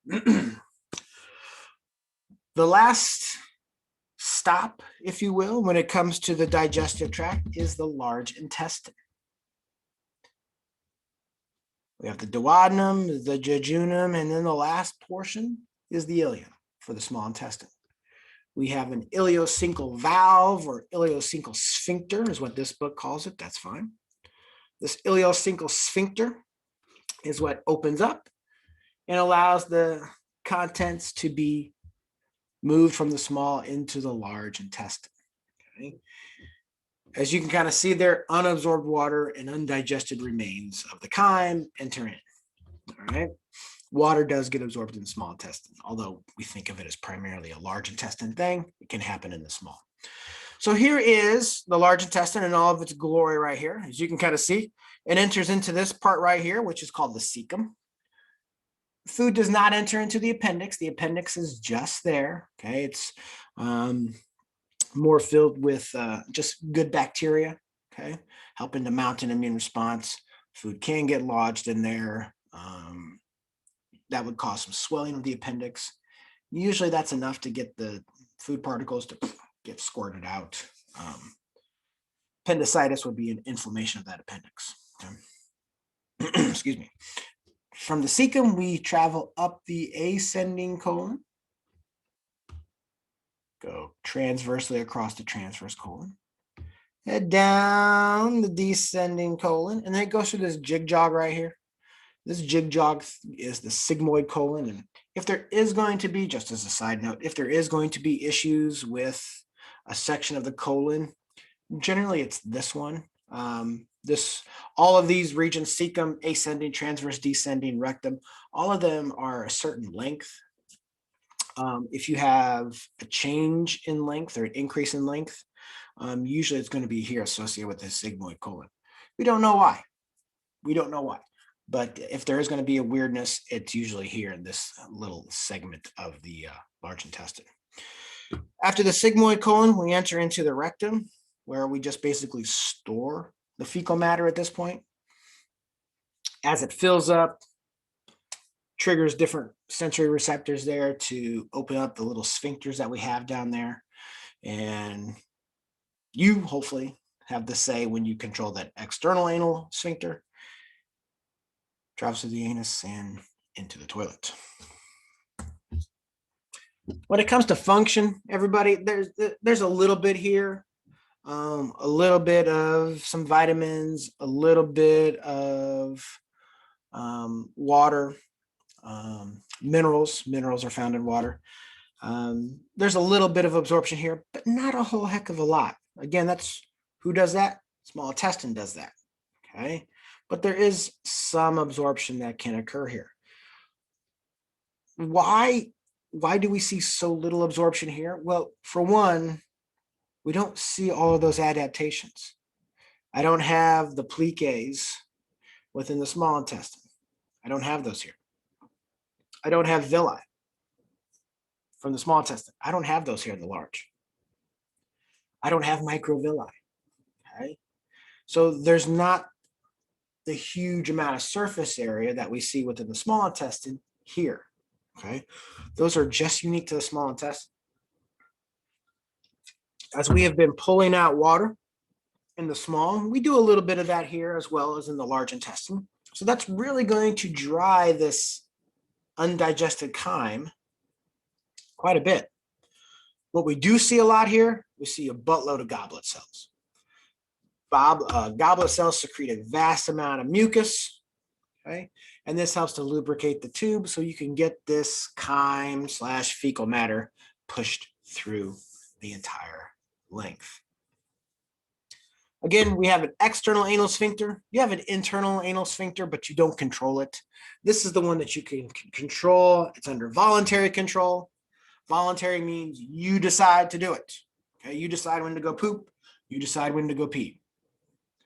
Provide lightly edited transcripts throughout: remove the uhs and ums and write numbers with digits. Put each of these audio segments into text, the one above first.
The last stop, if you will, when it comes to the digestive tract is the large intestine. We have the duodenum, the jejunum, and then the last portion is the ileum for the small intestine. We have an ileocecal valve or ileocecal sphincter is what this book calls it. That's fine. This ileocecal sphincter is what opens up and allows the contents to be moved from the small into the large intestine. Okay. As you can kind of see there, unabsorbed water and undigested remains of the chyme enter in. All right. Water does get absorbed in the small intestine, although we think of it as primarily a large intestine thing. It can happen in the small. So here is the large intestine in all of its glory right here. As you can kind of see, it enters into this part right here, which is called the cecum. Food does not enter into the appendix. The appendix is just there. Okay, it's more filled with just good bacteria. Okay, helping to mount an immune response. Food can get lodged in there. That would cause some swelling of the appendix. Usually that's enough to get the food particles to get squirted out. Appendicitis would be an inflammation of that appendix. Okay. Excuse me. From the cecum, we travel up the ascending colon, go transversely across the transverse colon, head down the descending colon, and then it goes through this jig jog right here. This jig jog is the sigmoid colon. And if there is going to be, just as a side note, if there is going to be issues with a section of the colon, generally it's this one. All of these regions, cecum, ascending, transverse, descending, rectum, all of them are a certain length. If you have a change in length or an increase in length, usually it's going to be here associated with the sigmoid colon. We don't know why. But if there is going to be a weirdness, it's usually here in this little segment of the large intestine. After the sigmoid colon, we enter into the rectum, where we just basically store the fecal matter at this point. As it fills up, triggers different sensory receptors there to open up the little sphincters that we have down there. And you hopefully have the say when you control that external anal sphincter. Travels through the anus and into the toilet. When it comes to function, everybody, there's a little bit here, a little bit of some vitamins, a little bit of water, minerals. Minerals are found in water. There's a little bit of absorption here, but not a whole heck of a lot. Again, that's who does that? Small intestine does that. Okay. But there is some absorption that can occur here. Why do we see so little absorption here? Well, for one, we don't see all of those adaptations. I don't have the pliques within the small intestine. I don't have those here. I don't have villi from the small intestine. I don't have those here in the large. I don't have microvilli. Okay. So there's not the huge amount of surface area that we see within the small intestine here. Okay. Those are just unique to the small intestine. As we have been pulling out water in the small, we do a little bit of that here as well as in the large intestine. So that's really going to dry this undigested chyme quite a bit. What we do see a lot here, we see a buttload of goblet cells. Goblet cells secrete a vast amount of mucus, okay? And this helps to lubricate the tube so you can get this chyme / fecal matter pushed through the entire length. Again, we have an external anal sphincter. You have an internal anal sphincter, but you don't control it. This is the one that you can control. It's under voluntary control. Voluntary means you decide to do it. Okay, you decide when to go poop. You decide when to go pee.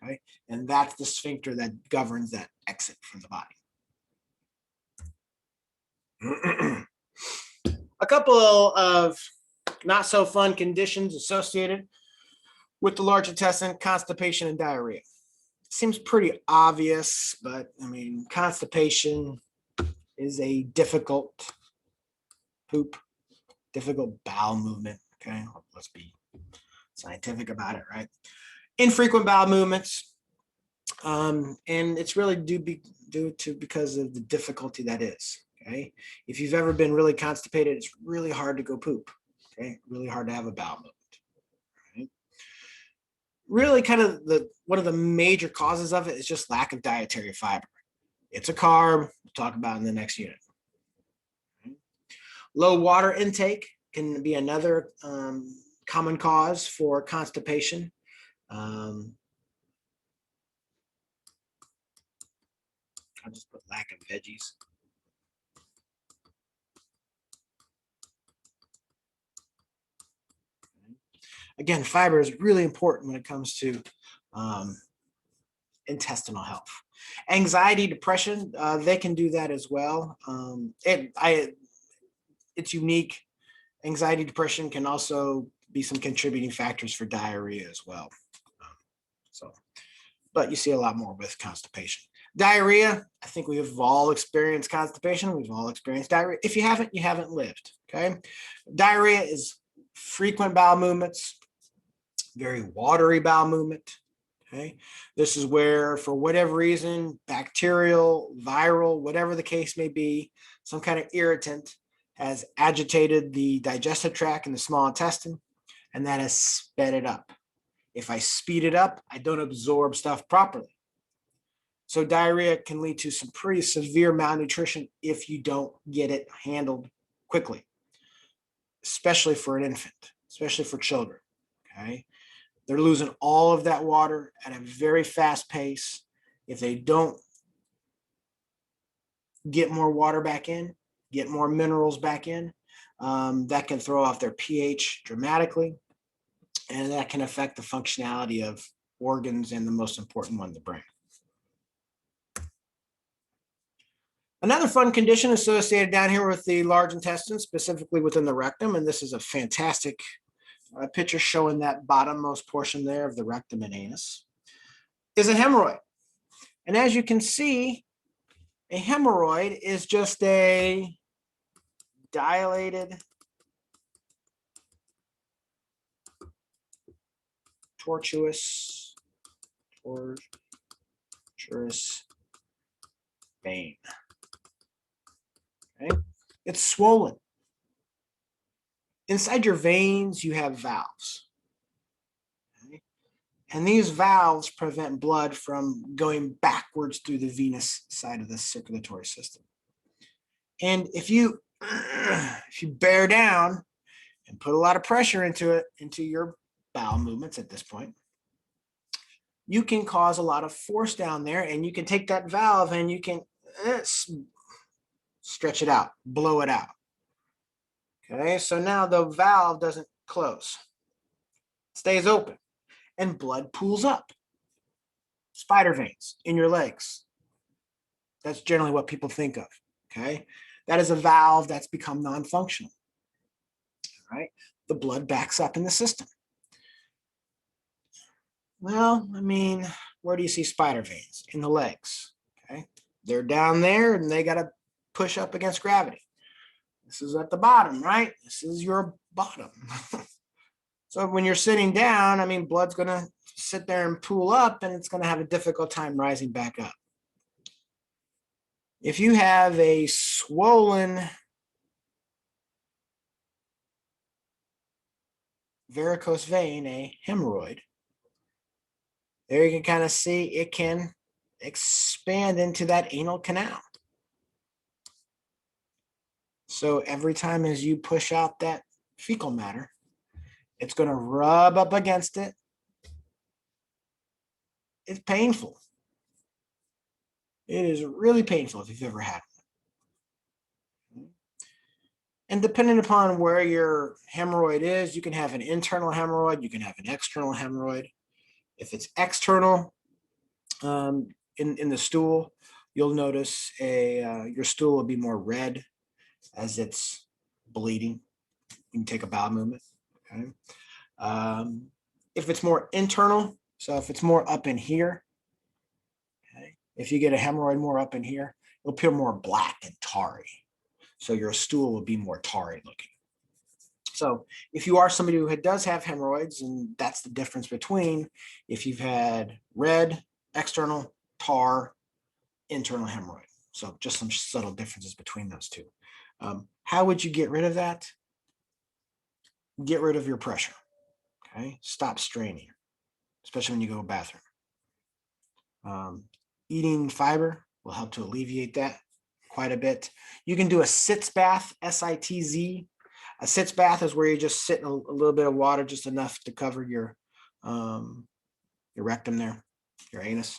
Okay, and that's the sphincter that governs that exit from the body. A couple of not so fun conditions associated with the large intestine: constipation and diarrhea. Seems pretty obvious, but I mean, constipation is a difficult poop, difficult bowel movement. Okay, let's be scientific about it, right? Infrequent bowel movements, and it's really because of the difficulty that is. Okay, if you've ever been really constipated, it's really hard to go poop. Okay, really hard to have a bowel movement. Right? Really, kind of one of the major causes of it is just lack of dietary fiber. It's a carb. We'll talk about in the next unit. Okay. Low water intake can be another common cause for constipation. I'll just put lack of veggies. Again, fiber is really important when it comes to intestinal health. Anxiety, depression, they can do that as well. It's unique. Anxiety, depression can also be some contributing factors for diarrhea as well. But you see a lot more with constipation. Diarrhea, I think we have all experienced constipation. We've all experienced diarrhea. If you haven't lived, okay? Diarrhea is frequent bowel movements, very watery bowel movement, okay? This is where, for whatever reason, bacterial, viral, whatever the case may be, some kind of irritant has agitated the digestive tract and the small intestine, and that has sped it up. If I speed it up, I don't absorb stuff properly. So diarrhea can lead to some pretty severe malnutrition if you don't get it handled quickly, especially for an infant, especially for children, okay? They're losing all of that water at a very fast pace. If they don't get more water back in, get more minerals back in, that can throw off their pH dramatically, and that can affect the functionality of organs and the most important one, the brain. Another fun condition associated down here with the large intestine, specifically within the rectum, and this is a fantastic picture showing that bottommost portion there of the rectum and anus, is a hemorrhoid. And as you can see, a hemorrhoid is just a dilated, tortuous vein. Okay? It's swollen. Inside your veins, you have valves. Okay? And these valves prevent blood from going backwards through the venous side of the circulatory system. And if you bear down and put a lot of pressure into your bowel movements at this point, you can cause a lot of force down there, and you can take that valve and you can stretch it out, blow it out. Okay, so now the valve doesn't close, it stays open, and blood pools up. Spider veins in your legs. That's generally what people think of. Okay, that is a valve that's become non-functional. All right, the blood backs up in the system. Well, I mean, where do you see spider veins? In the legs. Okay, they're down there and they got to push up against gravity. This is at the bottom, right? This is your bottom. So when you're sitting down, I mean, blood's going to sit there and pool up, and it's going to have a difficult time rising back up. If you have a swollen varicose vein, a hemorrhoid, there you can kind of see it can expand into that anal canal. So every time as you push out that fecal matter, it's going to rub up against it. It's painful. It is really painful if you've ever had it. And depending upon where your hemorrhoid is, you can have an internal hemorrhoid, you can have an external hemorrhoid. If it's external in the stool, you'll notice your stool will be more red as it's bleeding. You can take a bowel movement. Okay. If it's more internal, so if it's more up in here, okay, if you get a hemorrhoid more up in here, it'll appear more black and tarry. So your stool will be more tarry looking. So if you are somebody who does have hemorrhoids, and that's the difference between if you've had red, external, tar, internal hemorrhoid. So just some subtle differences between those two. How would you get rid of that? Get rid of your pressure. Okay, stop straining, especially when you go to the bathroom. Eating fiber will help to alleviate that quite a bit. You can do a sitz bath, S-I-T-Z. A sitz bath is where you just sit in a little bit of water, just enough to cover your rectum there, your anus.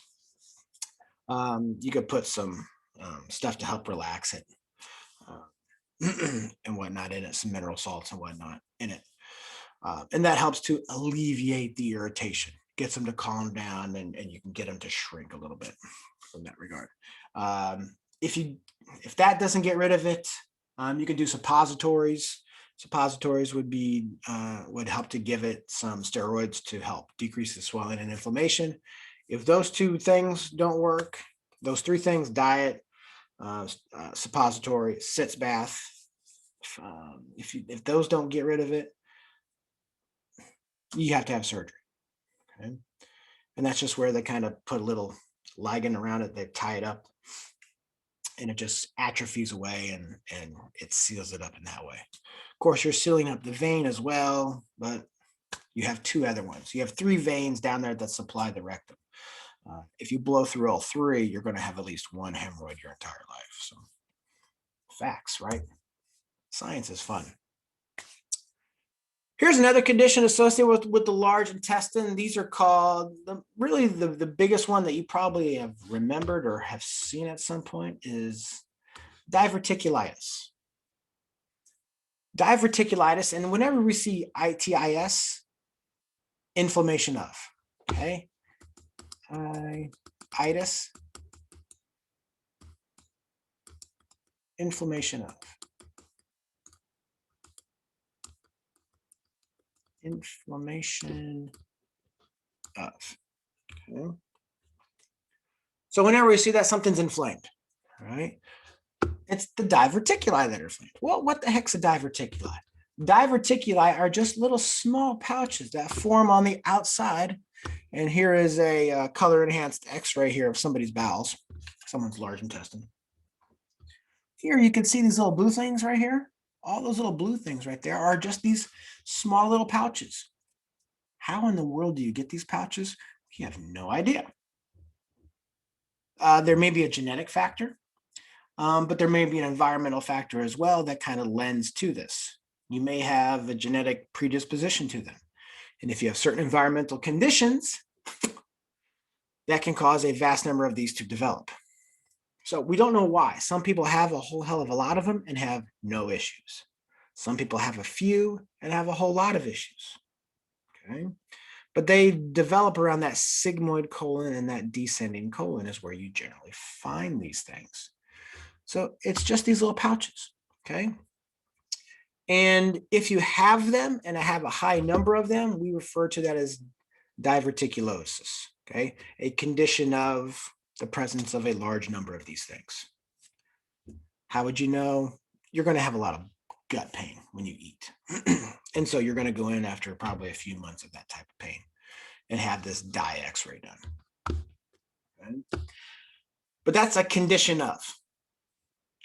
You could put some stuff to help relax it and whatnot in it, some mineral salts and whatnot in it. And that helps to alleviate the irritation, gets them to calm down, and you can get them to shrink a little bit from that regard. If that doesn't get rid of it, you can do suppositories. Suppositories would help to give it some steroids to help decrease the swelling and inflammation. If those two things don't work, those three things, diet, suppository, sitz bath, if those don't get rid of it, you have to have surgery. Okay? And that's just where they kind of put a little ligand around it, they tie it up, and it just atrophies away and it seals it up in that way. Of course, you're sealing up the vein as well, but you have two other ones. You have three veins down there that supply the rectum. If you blow through all three, you're going to have at least one hemorrhoid your entire life. So, facts, right? Science is fun. Here's another condition associated with the large intestine. These are called, really the biggest one that you probably have remembered or have seen at some point is diverticulitis. Diverticulitis, and whenever we see itis, inflammation of, okay? Itis, inflammation of. Inflammation of. Okay. So whenever we see that something's inflamed, right? It's the diverticuli that are inflamed. Well, what the heck's a diverticuli? Diverticuli are just little small pouches that form on the outside. And here is a color enhanced x-ray here of somebody's bowels, someone's large intestine. Here you can see these little blue things right here. All those little blue things right there are just these small little pouches. How in the world do you get these pouches? You have no idea. There may be a genetic factor, but there may be an environmental factor as well that kind of lends to this. You may have a genetic predisposition to them. And if you have certain environmental conditions, that can cause a vast number of these to develop. So we don't know why. Some people have a whole hell of a lot of them and have no issues. Some people have a few and have a whole lot of issues. Okay. But they develop around that sigmoid colon, and that descending colon is where you generally find these things. So it's just these little pouches, okay? And if you have them and have a high number of them, we refer to that as diverticulosis, okay? A condition of the presence of a large number of these things. How would you know? You're going to have a lot of gut pain when you eat. And so you're going to go in after probably a few months of that type of pain and have this dye x-ray done. Okay? But that's a condition of.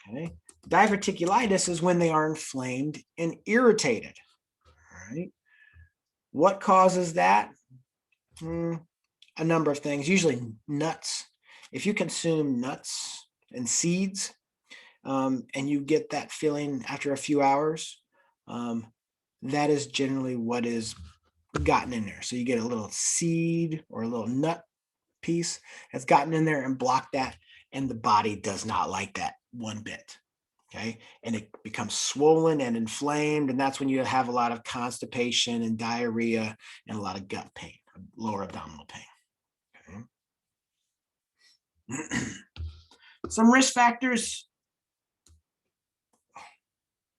Okay? Diverticulitis is when they are inflamed and irritated. All right? What causes that? A number of things, usually nuts. If you consume nuts and seeds, and you get that feeling after a few hours, that is generally what is gotten in there. So you get a little seed or a little nut piece that's gotten in there and blocked that, and the body does not like that one bit. Okay, and it becomes swollen and inflamed, and that's when you have a lot of constipation and diarrhea and a lot of gut pain, lower abdominal pain. Okay. Some risk factors.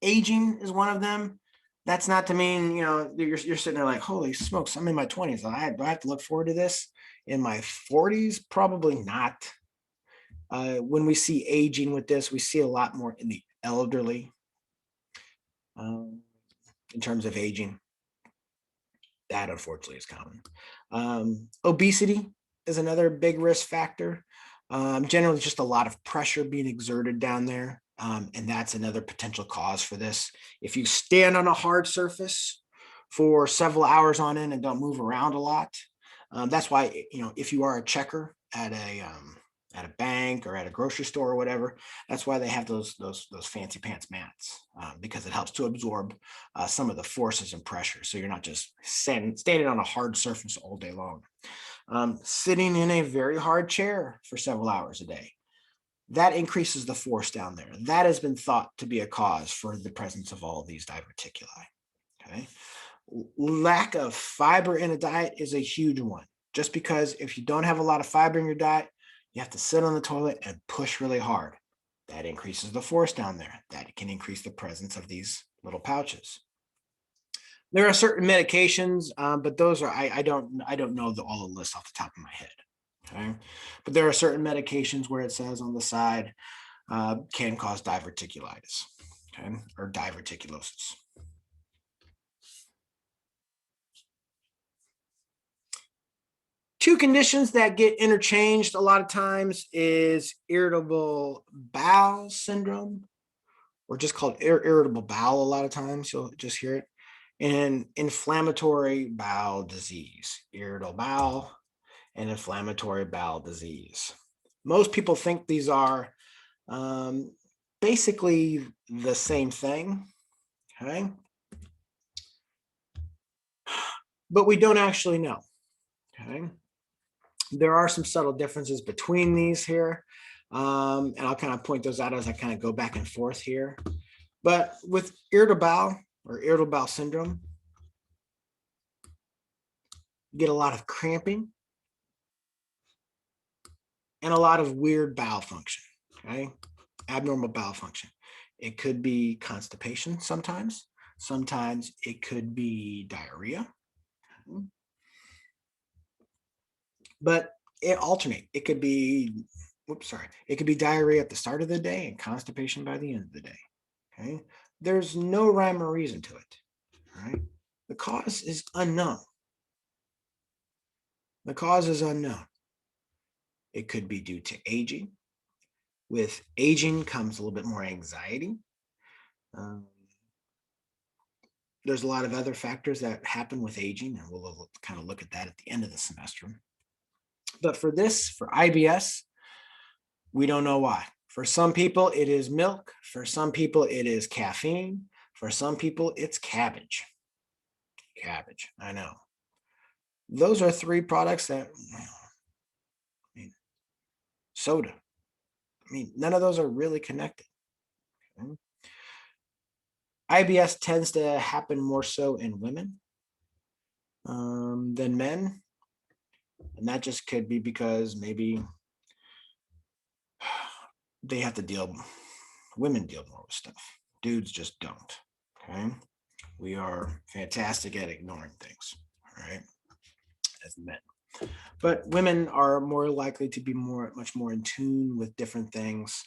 Aging is one of them. That's not to mean, you're sitting there like, holy smokes, I'm in my 20s. Do I have to look forward to this in my 40s? Probably not. When we see aging with this, we see a lot more in the elderly, in terms of aging. That unfortunately is common. Obesity is another big risk factor. Generally, just a lot of pressure being exerted down there. And that's another potential cause for this. If you stand on a hard surface for several hours on end and don't move around a lot, that's why, if you are a checker at a bank or at a grocery store or whatever, that's why they have those fancy pants mats, because it helps to absorb some of the forces and pressure. So you're not just standing on a hard surface all day long. Sitting in a very hard chair for several hours a day, that increases the force down there. That has been thought to be a cause for the presence of all of these diverticuli. Okay. Lack of fiber in a diet is a huge one. Just because if you don't have a lot of fiber in your diet, you have to sit on the toilet and push really hard. That increases the force down there. That can increase the presence of these little pouches. There are certain medications, but those are I don't know all the lists off the top of my head. Okay, but there are certain medications where it says on the side can cause diverticulitis, okay, or diverticulosis. Two conditions that get interchanged a lot of times is irritable bowel syndrome, or just called irritable bowel a lot of times. You'll just hear it. And inflammatory bowel disease, irritable bowel and inflammatory bowel disease. Most people think these are basically the same thing, okay? But we don't actually know, okay? There are some subtle differences between these here, and I'll kind of point those out as I kind of go back and forth here. But with irritable bowel or irritable bowel syndrome, you get a lot of cramping and a lot of weird bowel function, okay? Abnormal bowel function. It could be constipation sometimes. Sometimes it could be diarrhea. But it alternate. It could be, it could be diarrhea at the start of the day and constipation by the end of the day. Okay. There's no rhyme or reason to it. Right. The cause is unknown. The cause is unknown. It could be due to aging. With aging comes a little bit more anxiety. There's a lot of other factors that happen with aging, and we'll kind of look at that at the end of the semester. But for IBS, we don't know why. For some people, it is milk. For some people, it is caffeine. For some people, it's cabbage. Cabbage, I know. Those are three products that, soda. None of those are really connected. Okay. IBS tends to happen more so in women than men. And that just could be because maybe they have to women deal more with stuff. Dudes just don't. Okay. We are fantastic at ignoring things. All right. As men. But women are more likely to be much more in tune with different things,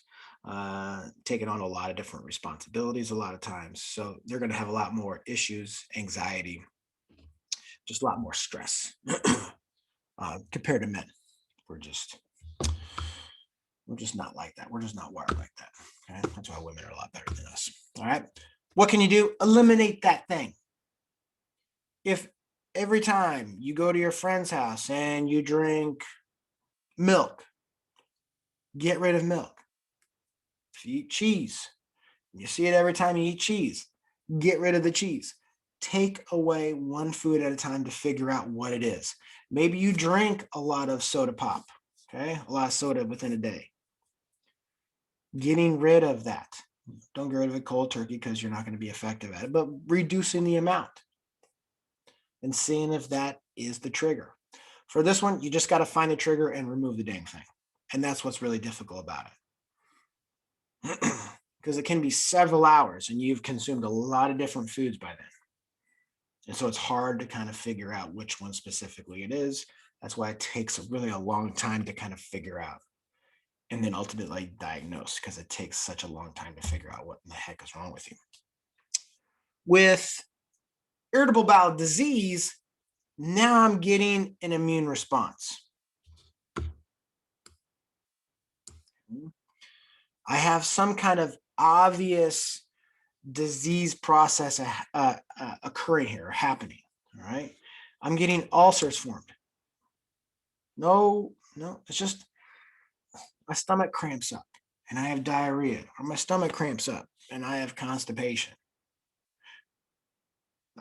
taking on a lot of different responsibilities a lot of times. So they're going to have a lot more issues, anxiety, just a lot more stress compared to men. We're just not like that. We're just not wired like that. Okay? That's why women are a lot better than us. All right. What can you do? Eliminate that thing. If every time you go to your friend's house and you drink milk, get rid of milk. If you eat cheese, you see it every time you eat cheese, get rid of the cheese. Take away one food at a time to figure out what it is. Maybe you drink a lot of soda pop, okay? A lot of soda within a day. Getting rid of that. Don't get rid of it cold turkey because you're not going to be effective at it, but reducing the amount and seeing if that is the trigger. For this one, you just got to find the trigger and remove the dang thing. And that's what's really difficult about it. Because it can be several hours and you've consumed a lot of different foods by then. And so it's hard to kind of figure out which one specifically it is. That's why it takes really a long time to kind of figure out. and then ultimately diagnose, because it takes such a long time to figure out what the heck is wrong with you. With irritable bowel disease, now I'm getting an immune response. I have some kind of obvious disease process occurring here, happening. All right. I'm getting ulcers formed. No, it's just my stomach cramps up and I have diarrhea, or my stomach cramps up and I have constipation.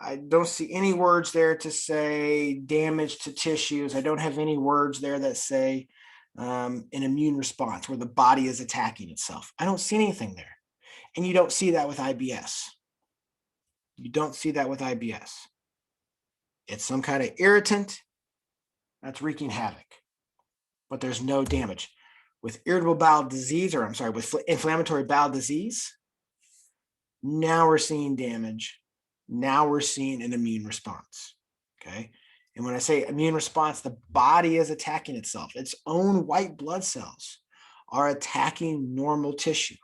I don't see any words there to say damage to tissues. I don't have any words there that say an immune response where the body is attacking itself. I don't see anything there. And you don't see that with IBS. You don't see that with IBS. It's some kind of irritant that's wreaking havoc, but there's no damage. With irritable bowel disease, or I'm sorry, with inflammatory bowel disease, now we're seeing damage. Now we're seeing an immune response, okay? And when I say immune response, the body is attacking itself. Its own white blood cells are attacking normal tissue.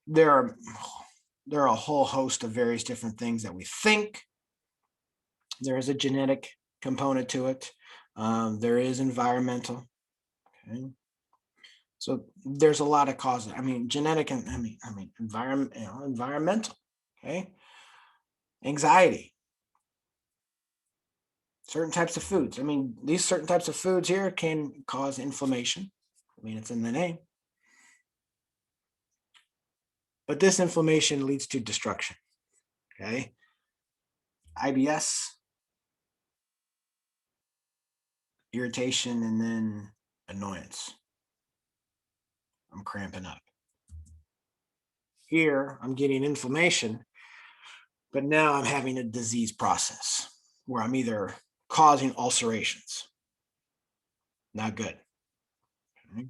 There are a whole host of various different things that we think. There is a genetic component to it. There is environmental. Okay. So there's a lot of causes. I mean, genetic and environment, environmental. Okay. Anxiety. Certain types of foods. I mean, these certain types of foods here can cause inflammation. I mean, it's in the name. But this inflammation leads to destruction. Okay. IBS, irritation, and then annoyance. I'm cramping up. Here, I'm getting inflammation, but now I'm having a disease process where I'm either causing ulcerations. Not good,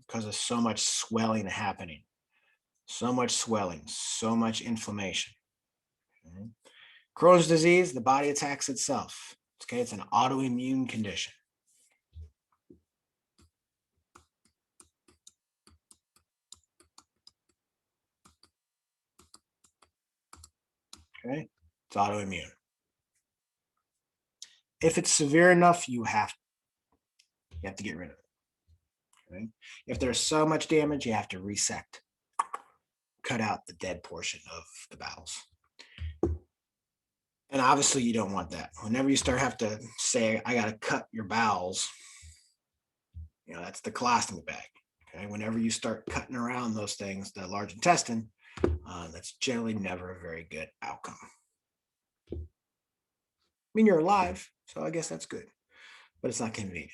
because of so much swelling happening, so much swelling, so much inflammation. Okay. Crohn's disease, the body attacks itself. Okay, it's an autoimmune condition. Okay, it's autoimmune. If it's severe enough, you have to get rid of it. Okay? If there's so much damage, you have to resect, cut out the dead portion of the bowels. And obviously you don't want that. Whenever you have to say, I got to cut your bowels, that's the colostomy bag. Okay. Whenever you start cutting around those things, the large intestine, that's generally never a very good outcome. I mean, you're alive, so I guess that's good, but it's not convenient.